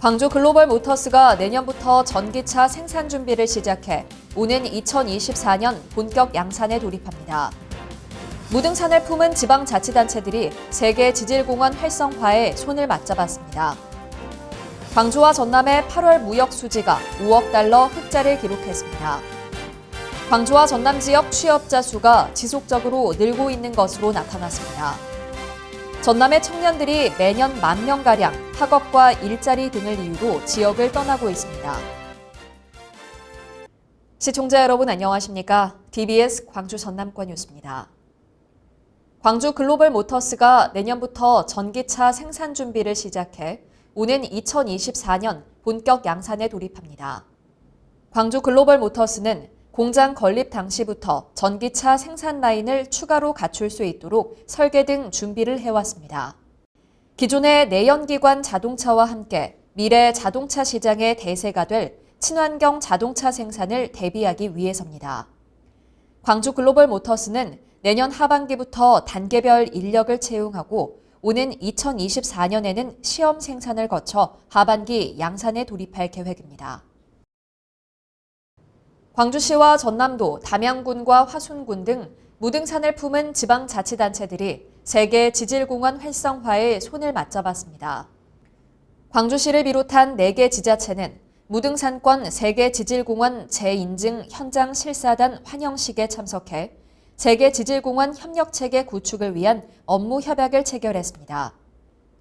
광주 글로벌 모터스가 내년부터 전기차 생산 준비를 시작해 오는 2024년 본격 양산에 돌입합니다. 무등산을 품은 지방자치단체들이 세계 지질공원 활성화에 손을 맞잡았습니다. 광주와 전남의 8월 무역 수지가 5억 달러 흑자를 기록했습니다. 광주와 전남 지역 취업자 수가 지속적으로 늘고 있는 것으로 나타났습니다. 전남의 청년들이 매년 10,000명가량 학업과 일자리 등을 이유로 지역을 떠나고 있습니다. 시청자 여러분 안녕하십니까? DBS 광주 전남권 뉴스입니다. 광주 글로벌 모터스가 내년부터 전기차 생산 준비를 시작해 오는 2024년 본격 양산에 돌입합니다. 광주 글로벌 모터스는 공장 건립 당시부터 전기차 생산 라인을 추가로 갖출 수 있도록 설계 등 준비를 해왔습니다. 기존의 내연기관 자동차와 함께 미래 자동차 시장의 대세가 될 친환경 자동차 생산을 대비하기 위해서입니다. 광주 글로벌 모터스는 내년 하반기부터 단계별 인력을 채용하고 오는 2024년에는 시험 생산을 거쳐 하반기 양산에 돌입할 계획입니다. 광주시와 전남도, 담양군과 화순군 등 무등산을 품은 지방자치단체들이 세계 지질공원 활성화에 손을 맞잡았습니다. 광주시를 비롯한 4개 지자체는 무등산권 세계 지질공원 재인증 현장 실사단 환영식에 참석해 세계 지질공원 협력체계 구축을 위한 업무 협약을 체결했습니다.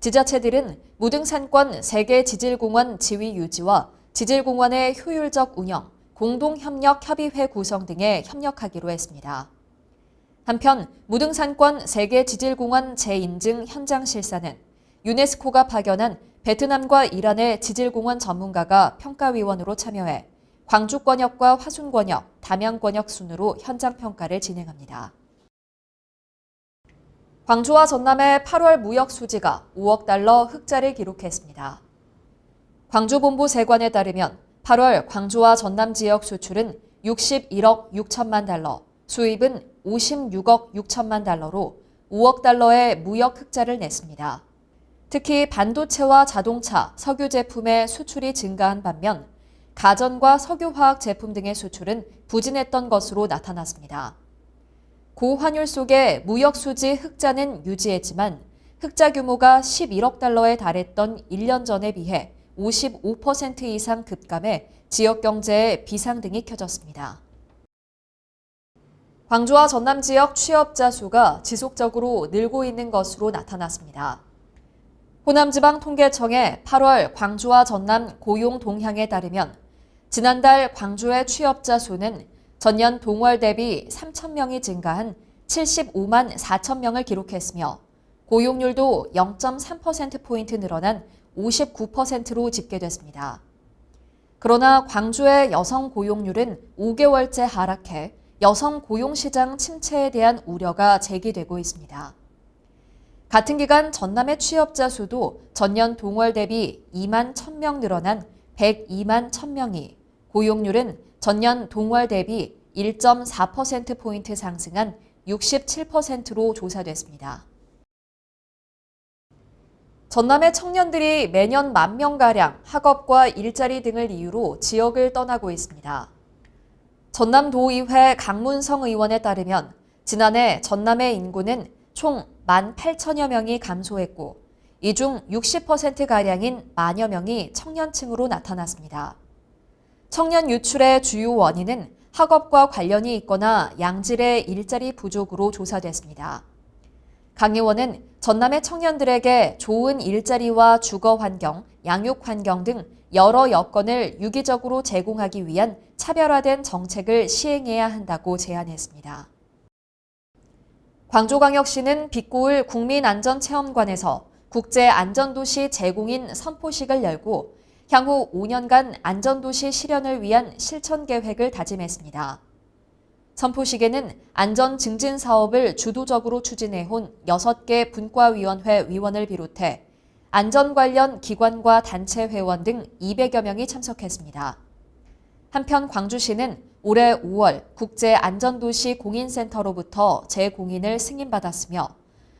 지자체들은 무등산권 세계 지질공원 지위 유지와 지질공원의 효율적 운영, 공동협력협의회 구성 등에 협력하기로 했습니다. 한편 무등산권 세계 지질공원 재인증 현장 실사는 유네스코가 파견한 베트남과 이란의 지질공원 전문가가 평가위원으로 참여해 광주권역과 화순권역, 담양권역 순으로 현장 평가를 진행합니다. 광주와 전남의 8월 무역 수지가 5억 달러 흑자를 기록했습니다. 광주본부 세관에 따르면 8월 광주와 전남 지역 수출은 61억 6천만 달러, 수입은 56억 6천만 달러로 5억 달러의 무역 흑자를 냈습니다. 특히 반도체와 자동차, 석유 제품의 수출이 증가한 반면 가전과 석유화학 제품 등의 수출은 부진했던 것으로 나타났습니다. 고환율 속에 무역 수지 흑자는 유지했지만 흑자 규모가 11억 달러에 달했던 1년 전에 비해 55% 이상 급감해 지역 경제에 비상등이 켜졌습니다. 광주와 전남 지역 취업자 수가 지속적으로 늘고 있는 것으로 나타났습니다. 호남지방통계청의 8월 광주와 전남 고용 동향에 따르면 지난달 광주의 취업자 수는 전년 동월 대비 3,000명이 증가한 75만 4천 명을 기록했으며 고용률도 0.3%포인트 늘어난 59%로 집계됐습니다. 그러나 광주의 여성 고용률은 5개월째 하락해 여성 고용시장 침체에 대한 우려가 제기되고 있습니다. 같은 기간 전남의 취업자 수도 전년 동월 대비 2만 1,000명 늘어난 102만 1,000명이 고용률은 전년 동월 대비 1.4%포인트 상승한 67%로 조사됐습니다. 전남의 청년들이 매년 10,000명가량 학업과 일자리 등을 이유로 지역을 떠나고 있습니다. 전남도의회 강문성 의원에 따르면 지난해 전남의 인구는 총 18,000여 명이 감소했고 이 중 60%가량인 만여 명이 청년층으로 나타났습니다. 청년 유출의 주요 원인은 학업과 관련이 있거나 양질의 일자리 부족으로 조사됐습니다. 강 의원은 전남의 청년들에게 좋은 일자리와 주거 환경, 양육 환경 등 여러 여건을 유기적으로 제공하기 위한 차별화된 정책을 시행해야 한다고 제안했습니다. 광주광역시는 빛고을 국민안전체험관에서 국제안전도시 제공인 선포식을 열고 향후 5년간 안전도시 실현을 위한 실천 계획을 다짐했습니다. 선포식에는 안전증진 사업을 주도적으로 추진해온 6개 분과위원회 위원을 비롯해 안전 관련 기관과 단체 회원 등 200여 명이 참석했습니다. 한편 광주시는 올해 5월 국제안전도시 공인센터로부터 재공인을 승인받았으며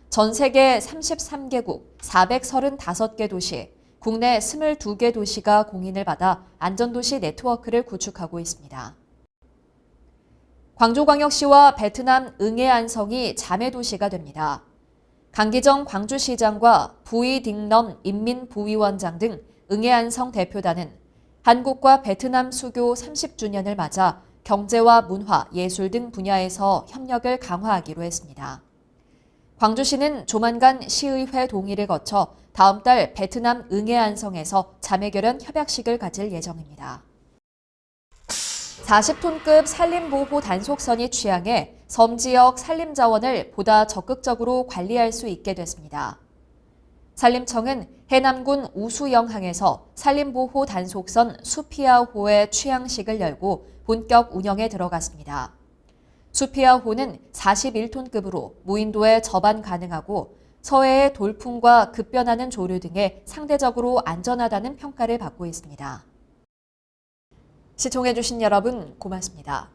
전 세계 33개국 435개 도시 국내 22개 도시가 공인을 받아 안전도시 네트워크를 구축하고 있습니다. 광주광역시와 베트남 응해안성이 자매도시가 됩니다. 강기정 광주시장과 부이딩넘 인민부위원장 등 응해안성 대표단은 한국과 베트남 수교 30주년을 맞아 경제와 문화, 예술 등 분야에서 협력을 강화하기로 했습니다. 광주시는 조만간 시의회 동의를 거쳐 다음 달 베트남 응해안성에서 자매결연 협약식을 가질 예정입니다. 40톤급 산림보호 단속선이 취향해 섬 지역 산림자원을 보다 적극적으로 관리할 수 있게 됐습니다. 산림청은 해남군 우수영항에서 산림보호 단속선 수피아호의 취향식을 열고 본격 운영에 들어갔습니다. 수피아호는 41톤급으로 무인도에 접안 가능하고 서해의 돌풍과 급변하는 조류 등에 상대적으로 안전하다는 평가를 받고 있습니다. 시청해주신 여러분 고맙습니다.